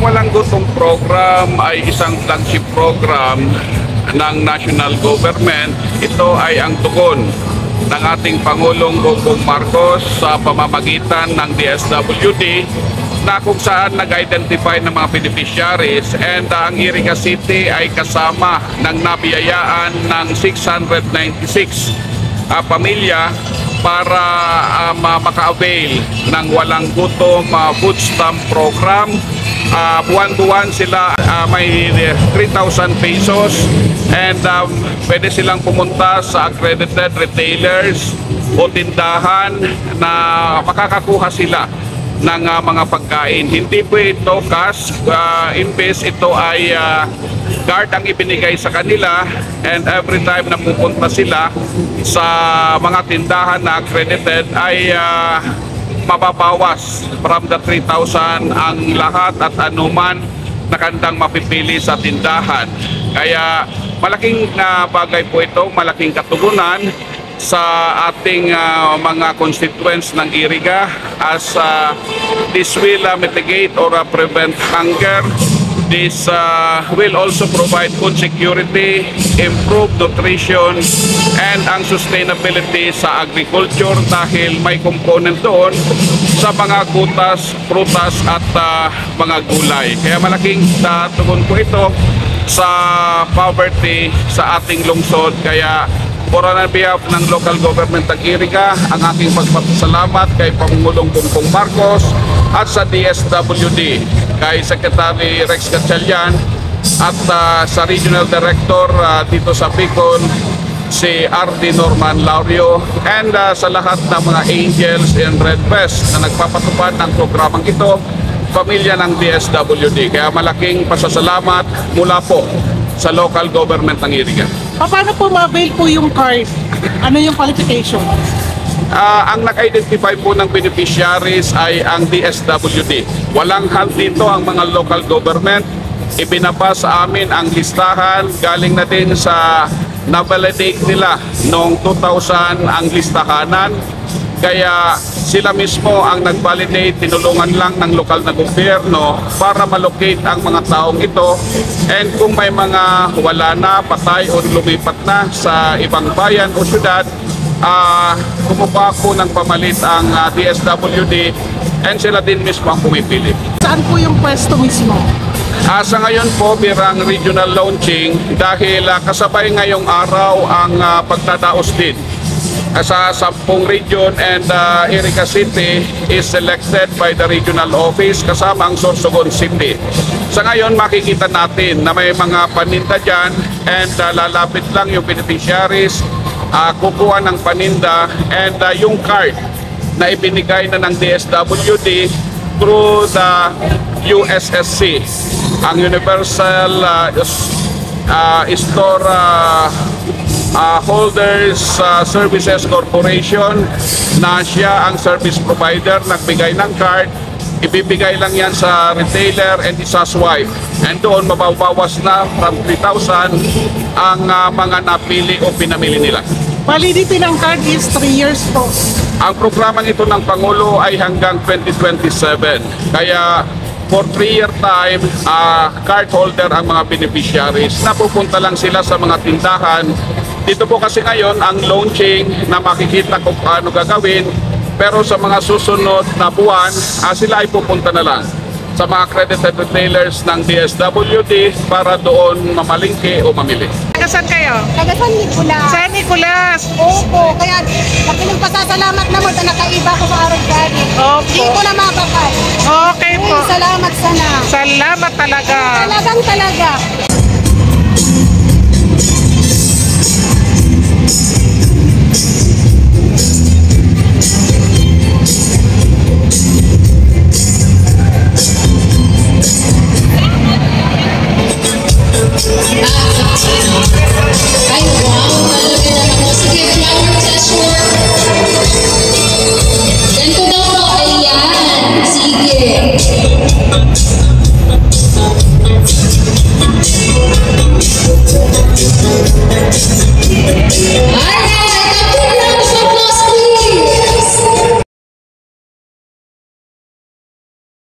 Walang Gutom program ay isang flagship program ng national government. Ito ay ang tugon ng ating Pangulong Bongbong Marcos sa pamamagitan ng DSWD na kung saan nag-identify ng mga beneficiaries, and ang Iriga City ay kasama ng nabiyayaan ng 696 pamilya para maka-avail ng Walang Gutom food stamp program. Buwan-buwan sila may 3,000 pesos, and pwede silang pumunta sa accredited retailers o tindahan na makakakuha sila ng mga pagkain. Hindi po ito cash, imbes ito ay card ang ibinigay sa kanila, and every time na pupunta sila sa mga tindahan na accredited ay mababawas from the 3,000 ang lahat at anuman na kandang mapipili sa tindahan. Kaya malaking bagay po ito, malaking katugunan sa ating mga constituents ng Iriga, as this will mitigate or prevent hunger. This will also provide food security, improve nutrition, and ang sustainability sa agriculture, dahil may component doon sa mga gutas, prutas at mga gulay. Kaya malaking tugon po ito sa poverty sa ating lungsod. Kaya for on behalf ng local government ng Iriga, ang aking pagpapasalamat kay Pangulong Bongbong Marcos at sa DSWD, kay Secretary Rex Gatchalian at sa Regional Director dito sa Bicol, si R.D. Norman Laurio, and sa lahat ng mga angels and Red Vest na nagpapatupad ng programang ito, pamilya ng DSWD. Kaya malaking pasasalamat mula po sa local government ng Iriga. Paano po ma-avail po yung card? Ano yung qualification? Ang nag-identify po ng beneficiaries ay ang DSWD. Walang halt dito ang mga local government. Ibinaba sa amin ang listahan. Galing na din sa na-validate nila noong 2000 ang listahanan. Kaya sila mismo ang nag-validate, tinulungan lang ng lokal na gobyerno para malocate ang mga taong ito. And kung may mga wala na, patay o lumipat na sa ibang bayan o syudad, kumuha po ng pamalit ang DSWD, and sila din mismo ang pumipili. Saan po yung pwesto mismo? Sa ngayon po, birang regional launching, dahil kasabay ngayong araw ang pagtadaos din sa 10 region, and Iriga City is selected by the regional office kasama ang Sorsogon City. Sa ngayon makikita natin na may mga paninda dyan, and lalapit lang yung beneficiaries, kukuha ng paninda, and yung card na ibinigay na ng DSWD through the USSC, ang Universal Store Holders Services Corporation, na siya ang service provider, nagbigay ng card. Ibibigay lang yan sa retailer and isa-swipe, and doon mababawas na from 3,000 ang mga napili o pinamili nila. Validity ng card is 3 years po. Ang programang ito ng Pangulo ay hanggang 2027. Kaya for 3-year time, card holder ang mga beneficiaries. Napupunta lang sila sa mga tindahan. Dito po kasi ngayon ang launching na makikita kung paano gagawin. Pero sa mga susunod na buwan, sila ay pupunta na lang sa mga accredited retailers ng DSWD para doon mamalingke o mamili. Saan kayo? Taga San Nicolas. San Nicolas. Opo, kaya makinig pasasalamat naman na nakaiba ko sa araw gani. Opo. Hindi ko na mapapay. Okay po. Salamat sana. Salamat talaga. Talagang talaga. Ay, wow! Talaga naman po. Sige, flower test work. Ganito daw po. Ayan. Sige.